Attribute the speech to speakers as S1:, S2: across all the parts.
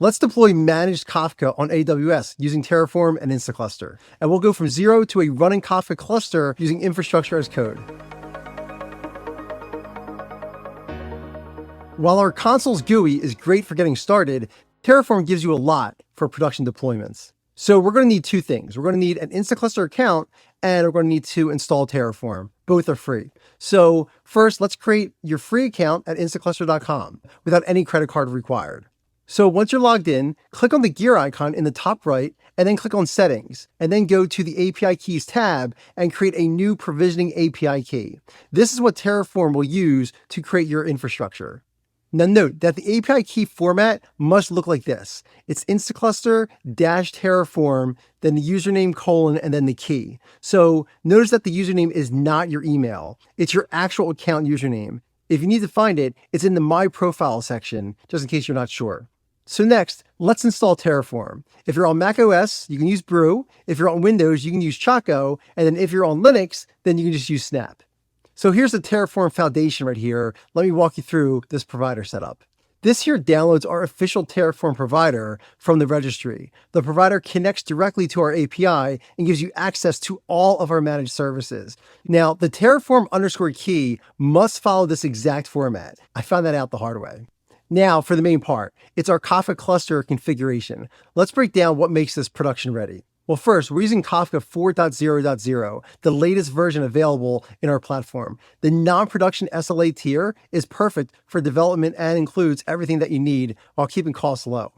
S1: Let's deploy managed Kafka on AWS using Terraform and Instaclustr. And we'll go from 0 to a running Kafka cluster using infrastructure as code. While our console's GUI is great for getting started, Terraform gives you a lot for production deployments. So we're going to need two things. We're going to need an Instaclustr account, and we're going to need to install Terraform. Both are free. So first, let's create your free account at instaclustr.com without any credit card required. So once you're logged in, click on the gear icon in the top right, and then click on Settings, and then go to the API Keys tab and create a new provisioning API key. This is what Terraform will use to create your infrastructure. Now note that the API key format must look like this. It's Instaclustr-Terraform, then the username : and then the key. So notice that the username is not your email. It's your actual account username. If you need to find it, it's in the My Profile section, just in case you're not sure. So next, let's install Terraform. If you're on Mac OS, you can use Brew. If you're on Windows, you can use Choco. And then if you're on Linux, then you can just use Snap. So here's the Terraform foundation right here. Let me walk you through this provider setup. This here downloads our official Terraform provider from the registry. The provider connects directly to our API and gives you access to all of our managed services. Now, the Terraform_key must follow this exact format. I found that out the hard way. Now, for the main part, it's our Kafka cluster configuration. Let's break down what makes this production ready. Well, first, we're using Kafka 4.0.0, the latest version available in our platform. The non-production SLA tier is perfect for development and includes everything that you need while keeping costs low.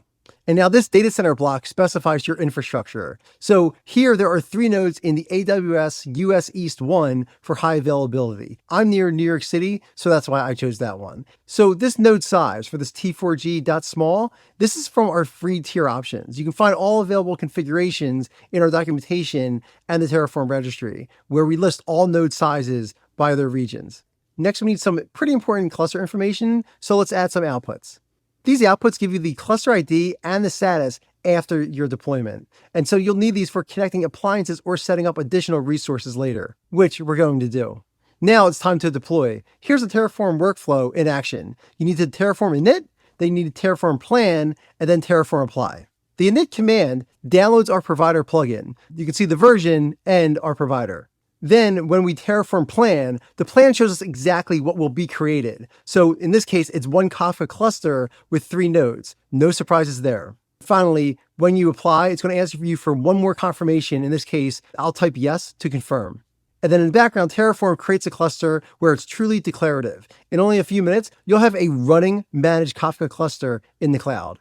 S1: And now this data center block specifies your infrastructure. So here there are 3 nodes in the AWS US East 1 for high availability. I'm near New York City, so that's why I chose that one. So this node size for this T4G.small, this is from our free tier options. You can find all available configurations in our documentation and the Terraform registry, where we list all node sizes by their regions. Next, we need some pretty important cluster information, so let's add some outputs. These outputs give you the cluster ID and the status after your deployment. And so you'll need these for connecting appliances or setting up additional resources later, which we're going to do. Now it's time to deploy. Here's the Terraform workflow in action. You need to Terraform init, then you need to Terraform plan, and then Terraform apply. The init command downloads our provider plugin. You can see the version and our provider. Then when we Terraform plan, the plan shows us exactly what will be created. So in this case, it's one Kafka cluster with 3 nodes. No surprises there. Finally, when you apply, it's going to ask you for one more confirmation. In this case, I'll type yes to confirm. And then in the background, Terraform creates a cluster where it's truly declarative. In only a few minutes, you'll have a running managed Kafka cluster in the cloud.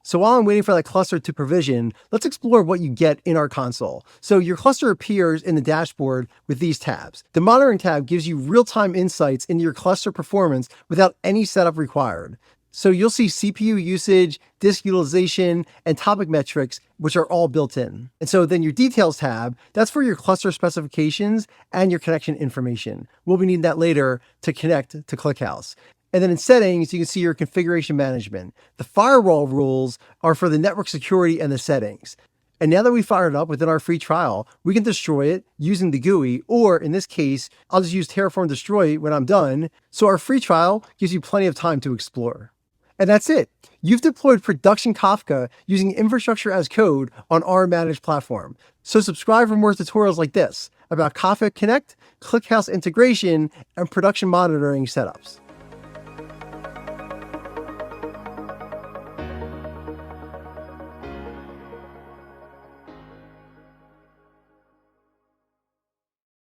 S1: So while I'm waiting for that cluster to provision, let's explore what you get in our console. So your cluster appears in the dashboard with these tabs. The monitoring tab gives you real-time insights into your cluster performance without any setup required. So you'll see CPU usage, disk utilization, and topic metrics, which are all built in. And so then your details tab, that's for your cluster specifications and your connection information. We'll be needing that later to connect to ClickHouse. And then in settings, you can see your configuration management. The firewall rules are for the network security and the settings. And now that we fired it up within our free trial, we can destroy it using the GUI, or in this case, I'll just use Terraform destroy when I'm done. So our free trial gives you plenty of time to explore. And that's it. You've deployed production Kafka using infrastructure as code on our managed platform. So subscribe for more tutorials like this about Kafka Connect, ClickHouse integration, and production monitoring setups.